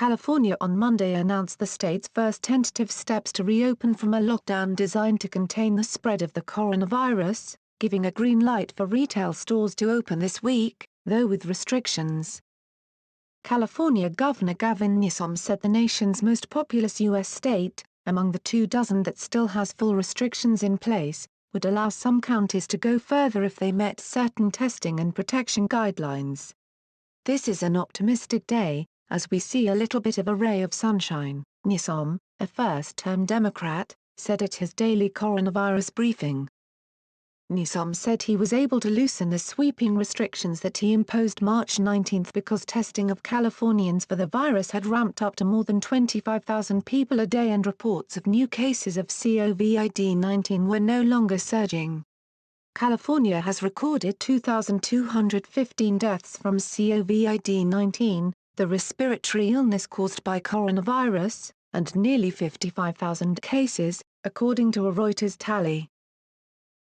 California on Monday announced the state's first tentative steps to reopen from a lockdown designed to contain the spread of the coronavirus, giving a green light for retail stores to open this week, though with restrictions. California Governor Gavin Newsom said the nation's most populous U.S. state, among the 24 that still has full restrictions in place, would allow some counties to go further if they met certain testing and protection guidelines. "This is an optimistic day, as we see a little bit of a ray of sunshine," Newsom, a first-term Democrat, said at his daily coronavirus briefing. Newsom said he was able to loosen the sweeping restrictions that he imposed March 19 because testing of Californians for the virus had ramped up to more than 25,000 people a day and reports of new cases of COVID-19 were no longer surging. California has recorded 2,215 deaths from COVID-19, the respiratory illness caused by coronavirus, and nearly 55,000 cases, according to a Reuters tally.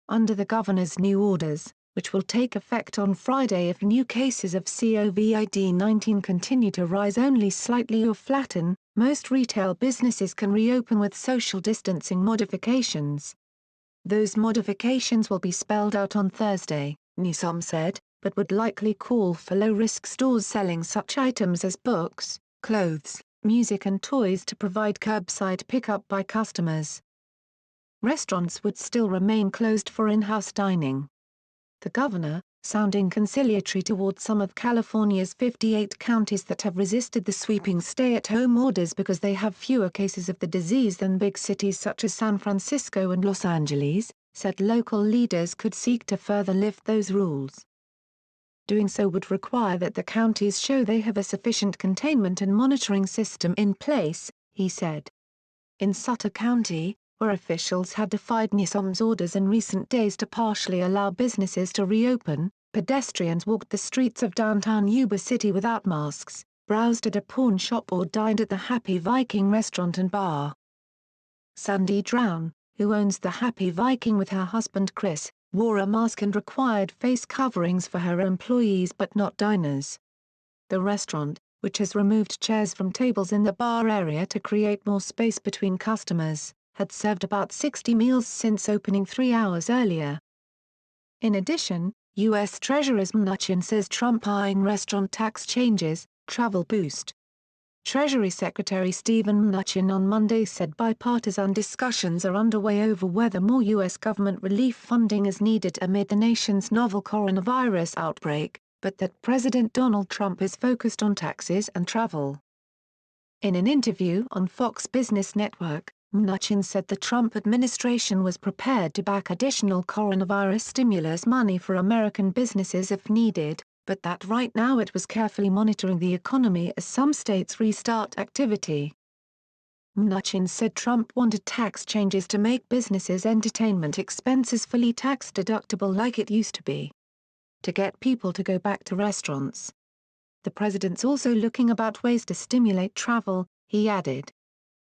Under the governor's new orders, which will take effect on Friday if new cases of COVID-19 continue to rise only slightly or flatten, most retail businesses can reopen with social distancing modifications. Those modifications will be spelled out on Thursday, Newsom said, but would likely call for low-risk stores selling such items as books, clothes, music and toys to provide curbside pickup by customers. Restaurants would still remain closed for in-house dining. The governor, sounding conciliatory towards some of California's 58 counties that have resisted the sweeping stay-at-home orders because they have fewer cases of the disease than big cities such as San Francisco and Los Angeles, said local leaders could seek to further lift those rules. Doing so would require that the counties show they have a sufficient containment and monitoring system in place, he said. In Sutter County, where officials had defied Newsom's orders in recent days to partially allow businesses to reopen, pedestrians walked the streets of downtown Yuba City without masks, browsed at a pawn shop or dined at the Happy Viking restaurant and bar. Sandy Drown, who owns the Happy Viking with her husband Chris, wore a mask and required face coverings for her employees but not diners. The restaurant, which has removed chairs from tables in the bar area to create more space between customers, had served about 60 meals since opening 3 hours earlier. In addition, U.S. Treasurer Mnuchin says Trump eyeing restaurant tax changes, travel boost. Treasury Secretary Steven Mnuchin on Monday said bipartisan discussions are underway over whether more U.S. government relief funding is needed amid the nation's novel coronavirus outbreak, but that President Donald Trump is focused on taxes and travel. In an interview on Fox Business Network, Mnuchin said the Trump administration was prepared to back additional coronavirus stimulus money for American businesses if needed, but that right now it was carefully monitoring the economy as some states restart activity. Mnuchin said Trump wanted tax changes to make businesses' entertainment expenses fully tax-deductible like it used to be. To get people to go back to restaurants. The president's also looking about ways to stimulate travel, he added.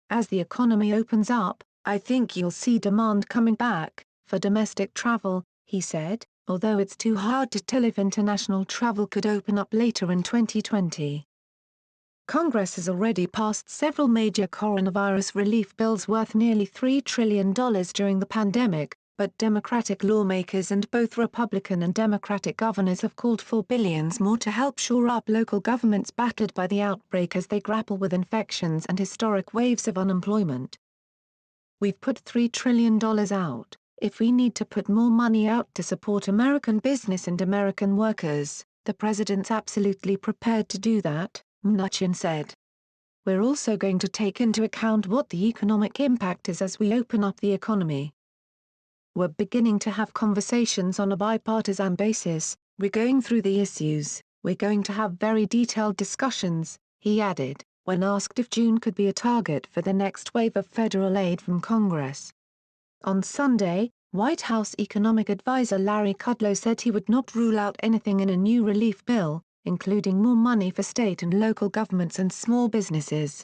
As the economy opens up, I think you'll see demand coming back, for domestic travel, he said, although it's too hard to tell if international travel could open up later in 2020. Congress has already passed several major coronavirus relief bills worth nearly $3 trillion during the pandemic, but Democratic lawmakers and both Republican and Democratic governors have called for billions more to help shore up local governments battered by the outbreak as they grapple with infections and historic waves of unemployment. We've put $3 trillion out. If we need to put more money out to support American business and American workers, the president's absolutely prepared to do that, Mnuchin said. We're also going to take into account what the economic impact is as we open up the economy. We're beginning to have conversations on a bipartisan basis, we're going through the issues, we're going to have very detailed discussions, he added, when asked if June could be a target for the next wave of federal aid from Congress. On Sunday, White House economic advisor Larry Kudlow said he would not rule out anything in a new relief bill, including more money for state and local governments and small businesses.